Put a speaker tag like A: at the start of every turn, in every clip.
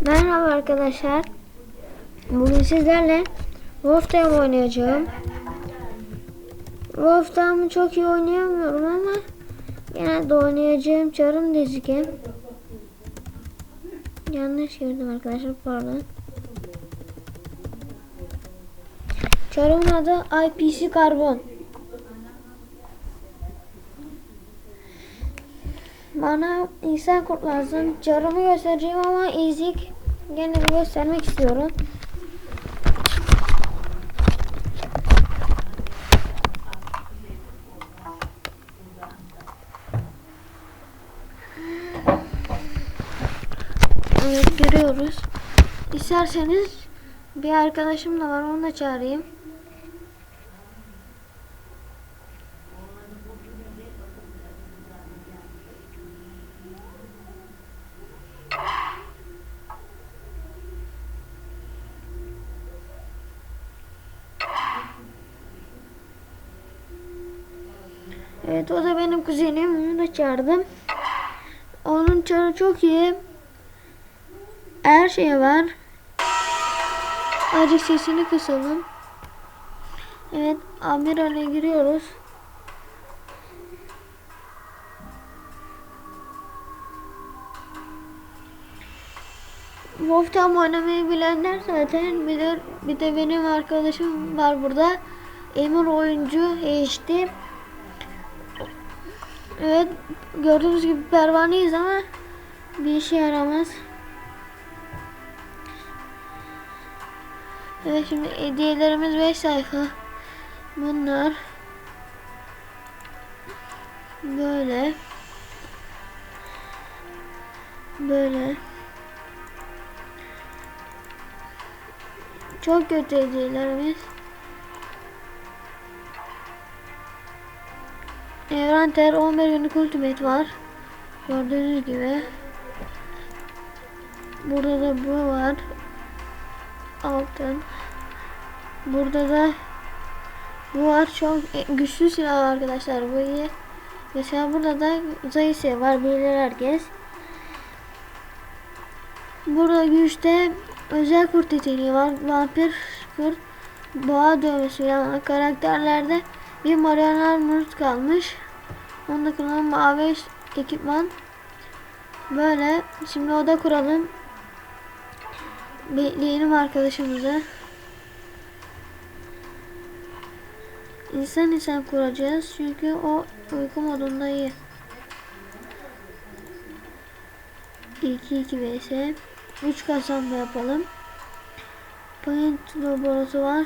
A: Merhaba arkadaşlar. Bugün sizlerle Wolf Team oynayacağım. Wolf Team'ı çok iyi oynayamıyorum ama genelde oynayacağım Çarım dizisi. Yanlış girdim arkadaşlar, pardon. Çarımın adı IPC Karbon. Bana insan kurt lazım. Çarımı göstereceğim ama ezik gene de göstermek istiyorum. Evet, görüyoruz. İsterseniz bir arkadaşım da var, onu da çağırayım. Evet, o da benim kuzenim, onu da çağırdım. Onun çarı çok iyi. Her şey var. Azıcık sesini kısalım. Evet, Amiral'e giriyoruz. Wolf Team oynamayı bilenler zaten bilir. Bir de benim arkadaşım var burada. Emir oyuncu HD. Evet, gördüğünüz gibi pervaneyiz ama bir işe yaramaz. Evet, şimdi hediyelerimiz 5 sayfa. Bunlar böyle çok kötü hediyelerimiz. Evren Ter 11 günlük ultimate var. Gördüğünüz gibi. Burada da bu var. Altın. Burada da bu var. Çok güçlü silah arkadaşlar. Bu iyi. Mesela burada da zayıf var. Bilir herkes. Burada güçte özel kurt yeteneği var. Vampir kurt, boğa dövmesi yani karakterlerde bir Mariana Murt kalmış. Onda kullanan mavi ekipman. Böyle. Şimdi oda kuralım. Bekleyelim arkadaşımızı. İnsan kuracağız çünkü o uyku modunda iyi. 2-2 vs 3 kasamba yapalım. Point laboratuvarı var.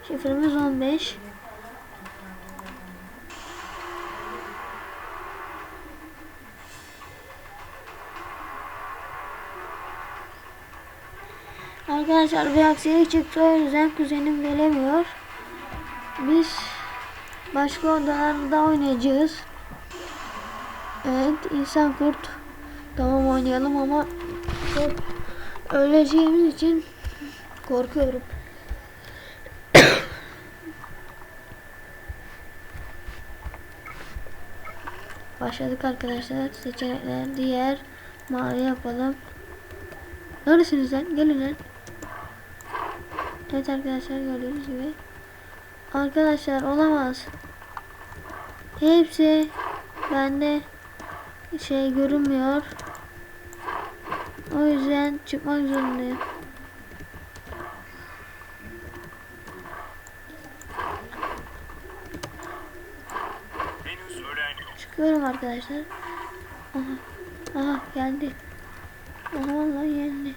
A: Şifremiz 15. Arkadaşlar bir aksilik çıktı, o yüzden kuzenim gelemiyor. Biz başka odalarda oynayacağız. Evet, insan kurt. Tamam, oynayalım ama çok öleceğimiz için korkuyorum. Başladık arkadaşlar. Seçenekler diğer mavi yapalım. Neredesiniz lan? Gelin lan. Evet arkadaşlar, gördüğünüz gibi. Arkadaşlar olamaz. Hepsi bende görünmüyor. O yüzden çıkmak zorundayım. Çıkıyorum arkadaşlar. Aha geldi. Aha vallahi geldi.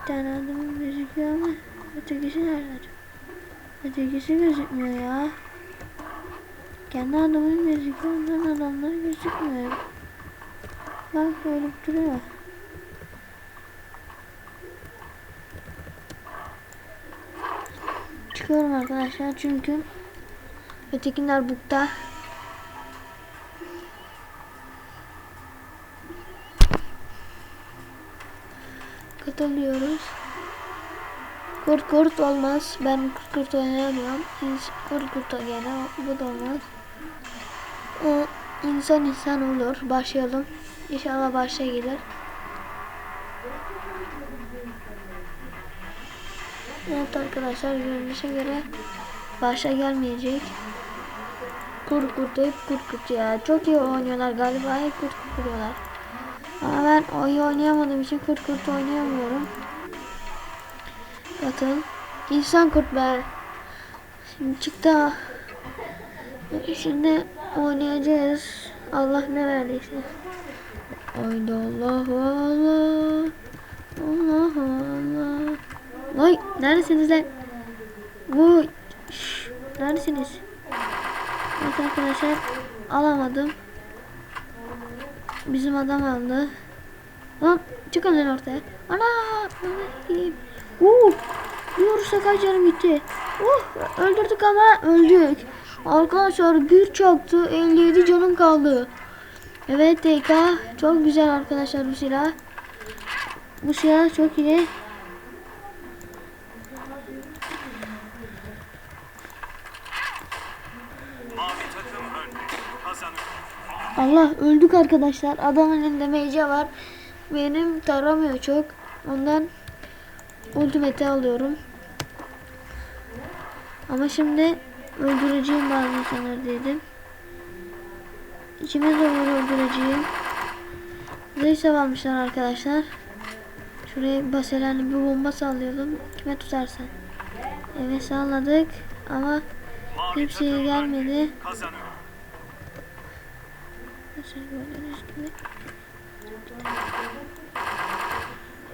A: Bir tane adamın gözüküyor ama ötekisi nerede? Ötekisi gözükmüyor ya. Kendi adamın gözüküyor, onların adamları gözükmüyor. Bak, ölüp duruyor. Çıkıyorum arkadaşlar çünkü ötekiler bukta. Katılıyoruz. Kurt olmaz. Ben kurt oynayamıyorum. Kurt gene bu da olmaz. İnsan olur. Başlayalım. İnşallah başa gelir. Evet arkadaşlar, görünüşe göre başa gelmeyecek. Kurt kurt, hep kurt kurt ya. Çok iyi oynuyorlar galiba, hep kurt kurt vuruyorlar. Ama ben oyun oynayamadığım için kurt kurt oynayamıyorum. Bakın. İnsan kurt be. Şimdi çıktı. Şimdi oynayacağız. Allah ne verdiyse. Haydi Allah Allah. Allah Allah. Vay, neredesiniz lan? Vay. Neredesiniz? Evet arkadaşlar, alamadım. Bizim adam aldı. Lan çıkın lan ortaya. Ana! Bir vurursa kaç canım gitti. Öldürdük ama öldük. Arkadaşlar bir çaktı, 57 canım kaldı. Evet TK çok güzel arkadaşlar bu silah. Bu silah çok iyi. Allah, öldük arkadaşlar. Adamın elinde mece var. Benim taramıyor çok. Ondan ultimate alıyorum. Ama şimdi öldüreceğim bazı insanlar dedim. İkimiz de öldüreceğim. Zayıf almışlar arkadaşlar. Şuraya baselerle bir bomba sallayalım. Kime tutarsa. Evet salladık ama kimseye gelmedi.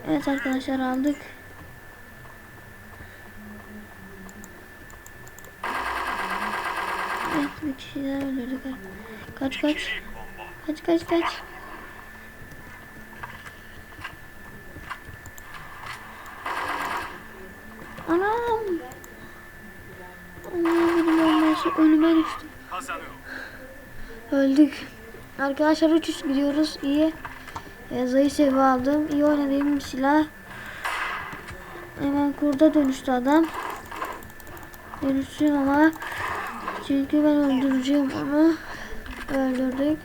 A: Evet arkadaşlar, aldık. Evet, bir kişi daha öldürdük. Kaç. Anam. Benim olmayışı önüme düştü. Öldük. Arkadaşlar 300 gidiyoruz. İyi. Zayıf seviye aldım. İyi oynadığım bir silah. Hemen kurda dönüştü adam. Dönüştüm ama çünkü ben öldüreceğim onu. Öldürdük.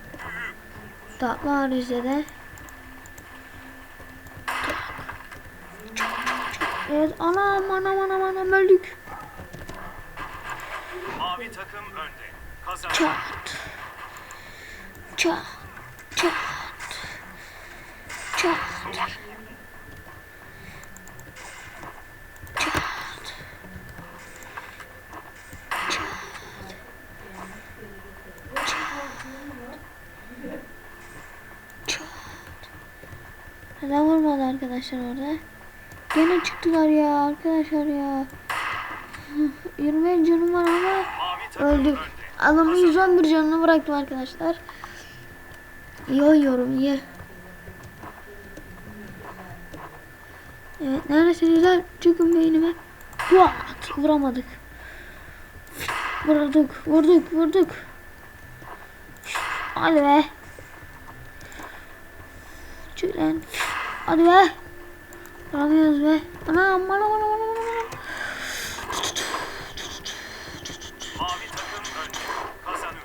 A: Tatlı Arize'de. Evet, anam öldük.
B: Mavi takım önde. Kazandı.
A: Çat. Neden vurmadı arkadaşlar orada? Gene çıktılar ya arkadaşlar ya. 20 canım var ama öldük. Adamın 111 canını bıraktım arkadaşlar. İyi oynuyorum, iyi. Evet, neredesiniz lan? Çıkın beynime. Vuramadık. Vurduk. Hadi be. Çık lan. Hadi be. Vuramıyoruz be. Anam.
B: Mavi takım önde. Kazanıyor.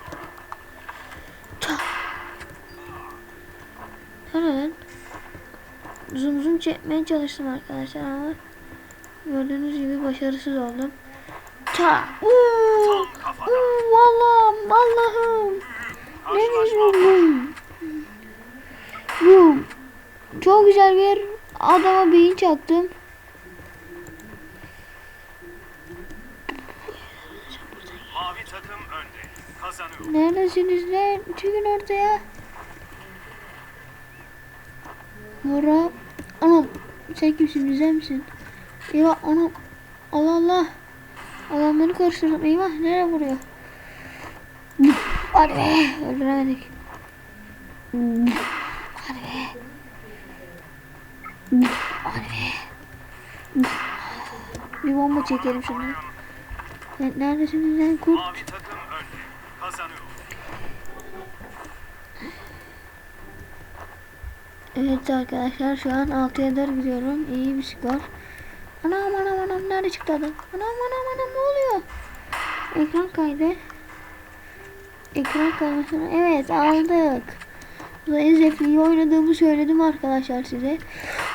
A: Hemen zoom çekmeye çalıştım arkadaşlar ama gördüğünüz gibi başarısız oldum. Allah'ım. Ne diyorsun? Çok güzel bir adama beyin çaktım.
B: Mavi takım önde. Kazanıyor.
A: Neredesiniz lan? Çıkın ortaya. Mora. Anam. Sen kimsin? Güzel misin? Eyvah anam. Allah. Adamları karıştırdım. Eyvah, nereye vuruyor? Hadi be. Öldüremedik. Hadi be. Bir bomba çekelim şunu. Neredesiniz lan kurt?
B: Mavi takım önde. Kazanıyor.
A: Evet arkadaşlar, şu an 6'ya 4 gidiyorum. İyi bir skor. Anam nerede çıktı adam? Anam ne oluyor? Ekran kaydı. Ekran kaymasını evet aldık. Zayıf iyi oynadığımı söyledim arkadaşlar size.